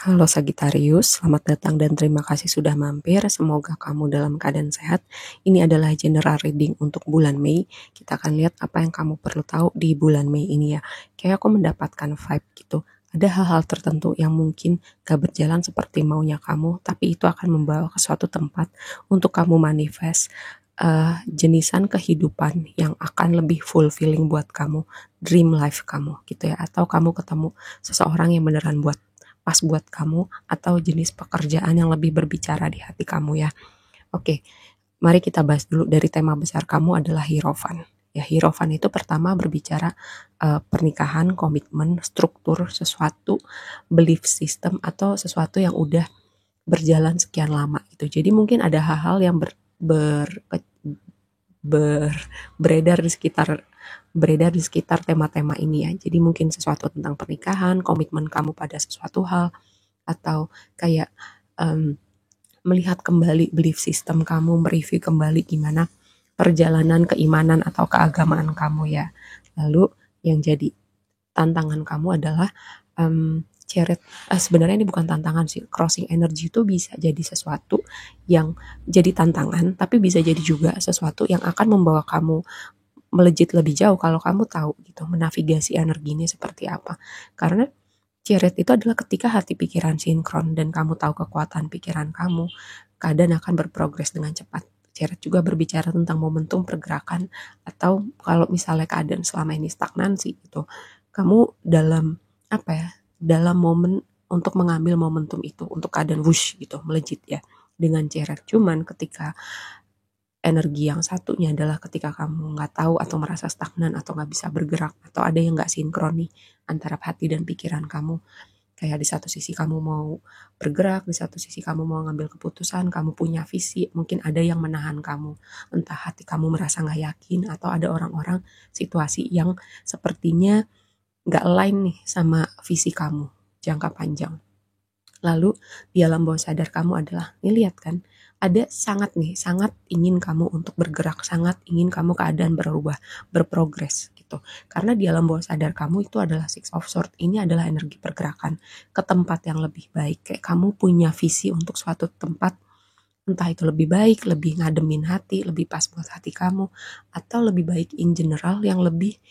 Halo Sagittarius, selamat datang dan terima kasih sudah mampir. Semoga kamu dalam keadaan sehat. Ini adalah general reading untuk bulan Mei. Kita akan lihat apa yang kamu perlu tahu di bulan Mei ini ya. Kayak aku mendapatkan vibe gitu. Ada hal-hal tertentu yang mungkin gak berjalan seperti maunya kamu, tapi itu akan membawa ke suatu tempat untuk kamu manifest jenisan kehidupan yang akan lebih fulfilling buat kamu, dream life kamu gitu ya. Atau kamu ketemu seseorang yang beneran pas buat kamu, atau jenis pekerjaan yang lebih berbicara di hati kamu ya. Oke, mari kita bahas dulu dari tema besar kamu adalah Hierophant. Ya, Hierophant itu pertama berbicara pernikahan, komitmen, struktur sesuatu, belief system atau sesuatu yang udah berjalan sekian lama gitu. Jadi mungkin ada hal-hal yang ber, beredar di sekitar tema-tema ini ya. Jadi mungkin sesuatu tentang pernikahan, komitmen kamu pada sesuatu hal, atau kayak um, melihat kembali belief system kamu, mereview kembali gimana perjalanan keimanan atau keagamaan kamu ya. Lalu yang jadi tantangan kamu adalah Chariot. Sebenarnya ini bukan tantangan sih, crossing energy itu bisa jadi sesuatu yang jadi tantangan, tapi bisa jadi juga sesuatu yang akan membawa kamu melejit lebih jauh kalau kamu tahu gitu menavigasi energinya seperti apa. Karena Chariot itu adalah ketika hati pikiran sinkron dan kamu tahu kekuatan pikiran kamu, keadaan akan berprogres dengan cepat. Chariot juga berbicara tentang momentum pergerakan, atau kalau misalnya keadaan selama ini stagnansi gitu, kamu dalam apa ya, dalam momen untuk mengambil momentum itu untuk keadaan whoosh gitu melejit ya dengan Chariot. Cuman ketika energi yang satunya adalah ketika kamu nggak tahu atau merasa stagnan atau nggak bisa bergerak atau ada yang nggak sinkron nih antara hati dan pikiran kamu. Kayak di satu sisi kamu mau bergerak, di satu sisi kamu mau ngambil keputusan, kamu punya visi, mungkin ada yang menahan kamu. Entah hati kamu merasa nggak yakin atau ada orang-orang, situasi yang sepertinya nggak align nih sama visi kamu jangka panjang. Lalu di alam bawah sadar kamu adalah, nih lihat kan, ada sangat ingin kamu untuk bergerak, sangat ingin kamu keadaan berubah, berprogres gitu. Karena di alam bawah sadar kamu itu adalah Six of Swords, ini adalah energi pergerakan ke tempat yang lebih baik. Kayak kamu punya visi untuk suatu tempat, entah itu lebih baik, lebih ngademin hati, lebih pas buat hati kamu, atau lebih baik in general yang lebih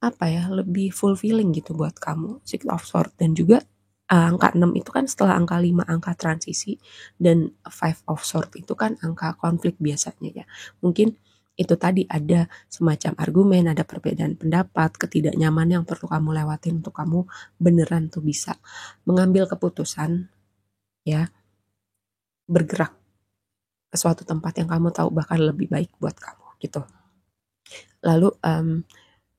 apa ya, lebih fulfilling gitu buat kamu. Six of Swords dan juga angka 6 itu kan setelah angka 5 angka transisi, dan Five of Swords itu kan angka konflik biasanya ya. Mungkin itu tadi ada semacam argumen, ada perbedaan pendapat, ketidaknyamanan yang perlu kamu lewatin untuk kamu beneran tuh bisa mengambil keputusan ya, bergerak ke suatu tempat yang kamu tahu bakal lebih baik buat kamu gitu. Lalu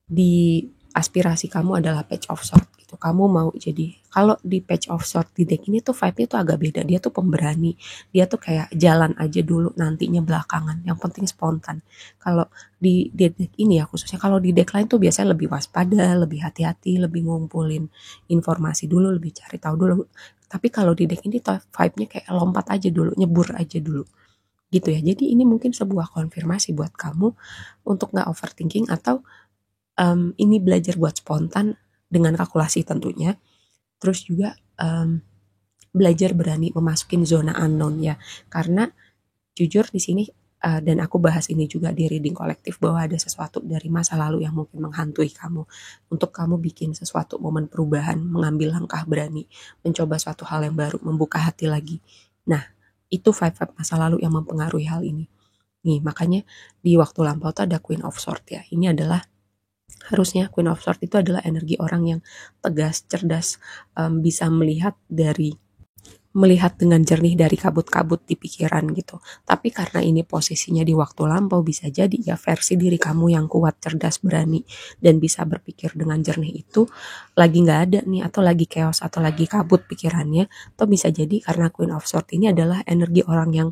di aspirasi kamu adalah Page of Swords gitu. Kamu mau jadi, kalau di Page of Swords di deck ini tuh vibe-nya tuh agak beda. Dia tuh pemberani. Dia tuh kayak jalan aja dulu, nantinya belakangan. Yang penting spontan. Kalau di deck ini ya khususnya, kalau di deck lain tuh biasanya lebih waspada, lebih hati-hati, lebih ngumpulin informasi dulu, lebih cari tahu dulu. Tapi kalau di deck ini tuh vibe-nya kayak lompat aja dulu, nyebur aja dulu gitu ya. Jadi ini mungkin sebuah konfirmasi buat kamu untuk gak overthinking, atau ini belajar buat spontan dengan kalkulasi tentunya. Terus juga belajar berani memasukin zona unknown ya. Karena jujur di sini dan aku bahas ini juga di reading kolektif, bahwa ada sesuatu dari masa lalu yang mungkin menghantui kamu untuk kamu bikin sesuatu momen perubahan, mengambil langkah berani, mencoba suatu hal yang baru, membuka hati lagi. Nah, itu vibe masa lalu yang mempengaruhi hal ini. Nih, makanya di waktu lampau tuh ada Queen of Swords ya. Ini adalah harusnya Queen of Swords itu adalah energi orang yang tegas, cerdas, bisa melihat dengan jernih dari kabut-kabut di pikiran gitu. Tapi karena ini posisinya di waktu lampau, bisa jadi ya versi diri kamu yang kuat, cerdas, berani, dan bisa berpikir dengan jernih itu lagi nggak ada nih, atau lagi chaos, atau lagi kabut pikirannya. Atau bisa jadi karena Queen of Swords ini adalah energi orang yang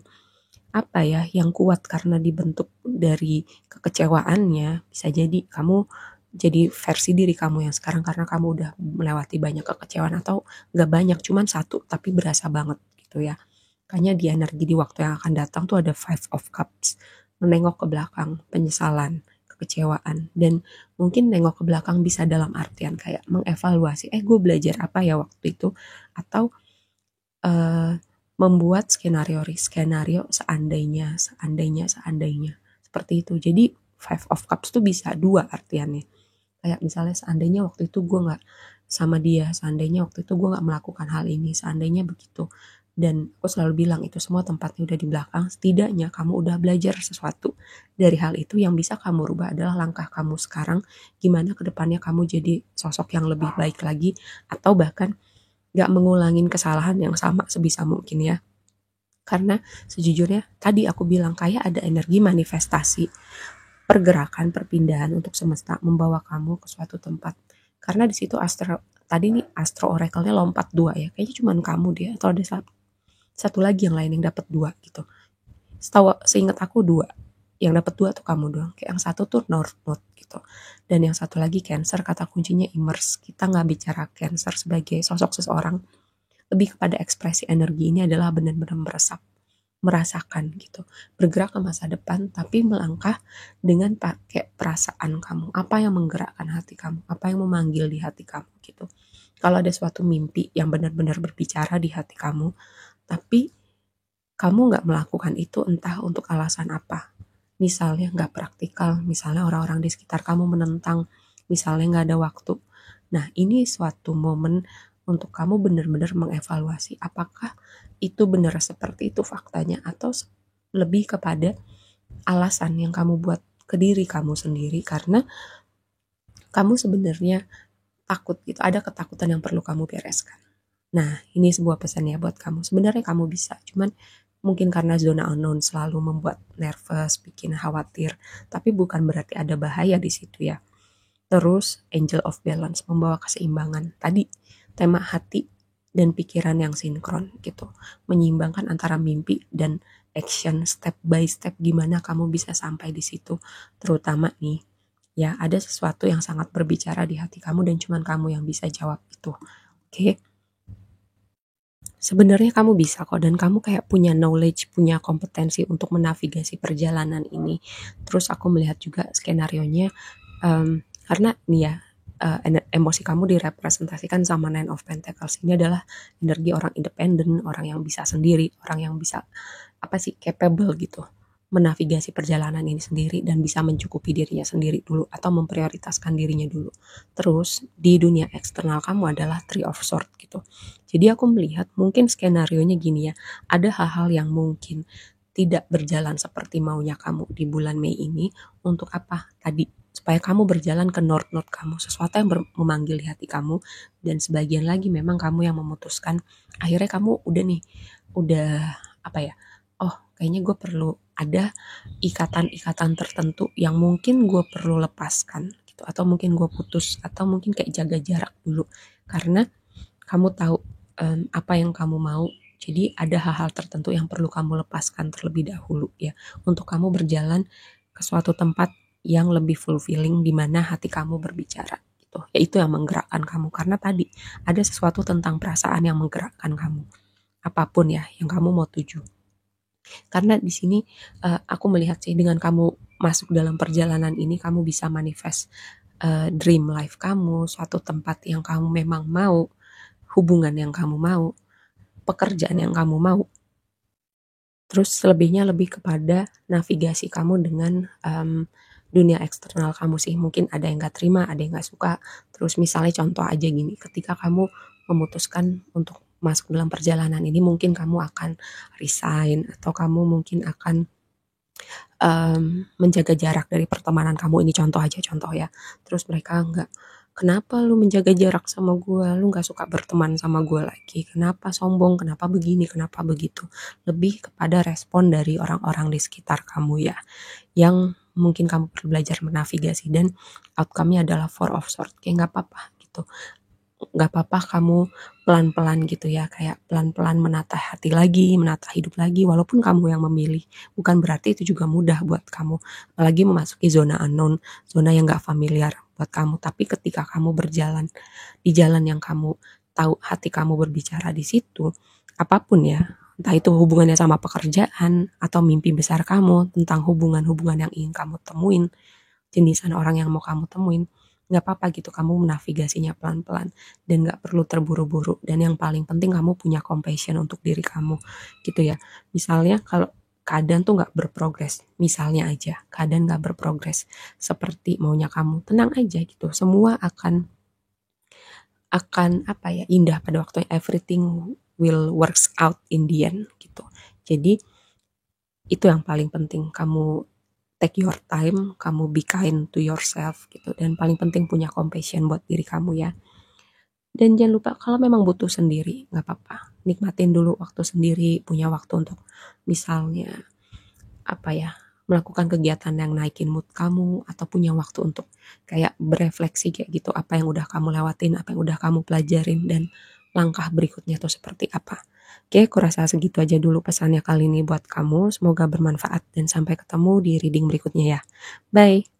apa ya, yang kuat karena dibentuk dari kekecewaannya. Bisa jadi kamu jadi versi diri kamu yang sekarang karena kamu udah melewati banyak kekecewaan, atau gak banyak, cuman satu tapi berasa banget gitu ya. Makanya di energi di waktu yang akan datang tuh ada Five of Cups, menengok ke belakang, penyesalan, kekecewaan, dan mungkin nengok ke belakang bisa dalam artian kayak mengevaluasi, gue belajar apa ya waktu itu, atau membuat skenario seandainya seperti itu. Jadi Five of Cups tuh bisa dua artiannya. Kayak misalnya seandainya waktu itu gue nggak sama dia, seandainya waktu itu gue nggak melakukan hal ini, seandainya begitu. Dan aku selalu bilang itu semua tempatnya udah di belakang. Setidaknya kamu udah belajar sesuatu dari hal itu. Yang bisa kamu rubah adalah langkah kamu sekarang. Gimana kedepannya kamu jadi sosok yang lebih baik lagi, atau bahkan gak mengulangin kesalahan yang sama sebisa mungkin ya. Karena sejujurnya tadi aku bilang kayak ada energi manifestasi, pergerakan, perpindahan untuk semesta membawa kamu ke suatu tempat. Karena di situ tadi nih Astro Oracle-nya lompat dua ya. Kayaknya cuma kamu dia, atau ada satu lagi yang lain yang dapat dua gitu. Seingat aku dua. Yang dapat dua tuh kamu doang. Kayak yang satu tuh North Node gitu. Dan yang satu lagi Cancer, kata kuncinya immerse. Kita nggak bicara Cancer sebagai sosok seseorang. Lebih kepada ekspresi energi ini adalah benar-benar meresap, merasakan gitu. Bergerak ke masa depan tapi melangkah dengan pakai perasaan kamu. Apa yang menggerakkan hati kamu? Apa yang memanggil di hati kamu gitu. Kalau ada suatu mimpi yang benar-benar berbicara di hati kamu, tapi kamu nggak melakukan itu entah untuk alasan apa. Misalnya nggak praktikal, misalnya orang-orang di sekitar kamu menentang, misalnya nggak ada waktu. Nah, ini suatu momen untuk kamu benar-benar mengevaluasi apakah itu benar seperti itu faktanya, atau lebih kepada alasan yang kamu buat ke diri kamu sendiri karena kamu sebenarnya takut gitu, ada ketakutan yang perlu kamu bereskan. Nah, ini sebuah pesan ya buat kamu. Sebenarnya kamu bisa, cuman mungkin karena zona unknown selalu membuat nervous, bikin khawatir, tapi bukan berarti ada bahaya di situ ya. Terus Angel of Balance membawa keseimbangan. Tadi tema hati dan pikiran yang sinkron gitu. Menyeimbangkan antara mimpi dan action step by step gimana kamu bisa sampai di situ. Terutama nih ya, ada sesuatu yang sangat berbicara di hati kamu dan cuman kamu yang bisa jawab itu. Oke. Sebenarnya kamu bisa kok, dan kamu kayak punya knowledge, punya kompetensi untuk menavigasi perjalanan ini. Terus aku melihat juga skenarionya, karena nih ya, emosi kamu direpresentasikan sama Nine of Pentacles. Ini adalah energi orang independen, orang yang bisa sendiri, orang yang bisa capable gitu menavigasi perjalanan ini sendiri dan bisa mencukupi dirinya sendiri dulu atau memprioritaskan dirinya dulu. Terus di dunia eksternal kamu adalah Three of Swords gitu. Jadi aku melihat mungkin skenarionya gini ya, ada hal-hal yang mungkin tidak berjalan seperti maunya kamu di bulan Mei ini. Untuk apa? Tadi supaya kamu berjalan ke North Node kamu, sesuatu yang memanggil di hati kamu, dan sebagian lagi memang kamu yang memutuskan. Akhirnya kamu udah oh kayaknya gue perlu ada ikatan-ikatan tertentu yang mungkin gue perlu lepaskan gitu, atau mungkin gue putus, atau mungkin kayak jaga jarak dulu karena kamu tahu apa yang kamu mau. Jadi ada hal-hal tertentu yang perlu kamu lepaskan terlebih dahulu ya, untuk kamu berjalan ke suatu tempat yang lebih fulfilling di mana hati kamu berbicara gitu. Ya itu yang menggerakkan kamu, karena tadi ada sesuatu tentang perasaan yang menggerakkan kamu. Apapun ya yang kamu mau tuju. Karena di sini aku melihat sih dengan kamu masuk dalam perjalanan ini, kamu bisa manifest dream life kamu, suatu tempat yang kamu memang mau, hubungan yang kamu mau, pekerjaan yang kamu mau. Terus selebihnya lebih kepada navigasi kamu dengan dunia eksternal kamu sih. Mungkin ada yang gak terima, ada yang gak suka. Terus misalnya contoh aja gini, ketika kamu memutuskan untuk masuk dalam perjalanan ini, mungkin kamu akan resign, atau kamu mungkin akan menjaga jarak dari pertemanan kamu. Ini contoh ya. Terus mereka nggak, kenapa lu menjaga jarak sama gue, lu nggak suka berteman sama gue lagi, kenapa sombong, kenapa begini, kenapa begitu. Lebih kepada respon dari orang-orang di sekitar kamu ya, yang mungkin kamu perlu belajar menavigasi, dan outcome-nya adalah Four of Swords. Kayak nggak apa-apa gitu, nggak apa-apa kamu pelan-pelan gitu ya, kayak pelan-pelan menata hati lagi, menata hidup lagi, walaupun kamu yang memilih. Bukan berarti itu juga mudah buat kamu, apalagi memasuki zona unknown, zona yang gak familiar buat kamu. Tapi ketika kamu berjalan di jalan yang kamu tahu hati kamu berbicara di situ, apapun ya, entah itu hubungannya sama pekerjaan atau mimpi besar kamu tentang hubungan-hubungan yang ingin kamu temuin, jenisan orang yang mau kamu temuin, nggak apa-apa gitu kamu menavigasinya pelan-pelan dan nggak perlu terburu-buru. Dan yang paling penting kamu punya compassion untuk diri kamu gitu ya. Misalnya kalau keadaan tuh nggak berprogres, misalnya aja keadaan nggak berprogres seperti maunya kamu, tenang aja gitu. Semua akan apa ya, indah pada waktunya, everything will works out in the end gitu. Jadi itu yang paling penting, kamu take your time, kamu be kind to yourself gitu, dan paling penting punya compassion buat diri kamu ya. Dan jangan lupa kalau memang butuh sendiri, nggak apa-apa. Nikmatin dulu waktu sendiri, punya waktu untuk misalnya apa ya, melakukan kegiatan yang naikin mood kamu, atau punya waktu untuk kayak berefleksi kayak gitu, apa yang udah kamu lewatin, apa yang udah kamu pelajarin, dan langkah berikutnya tuh seperti apa. Oke, aku rasa segitu aja dulu pesannya kali ini buat kamu. Semoga bermanfaat dan sampai ketemu di reading berikutnya ya. Bye.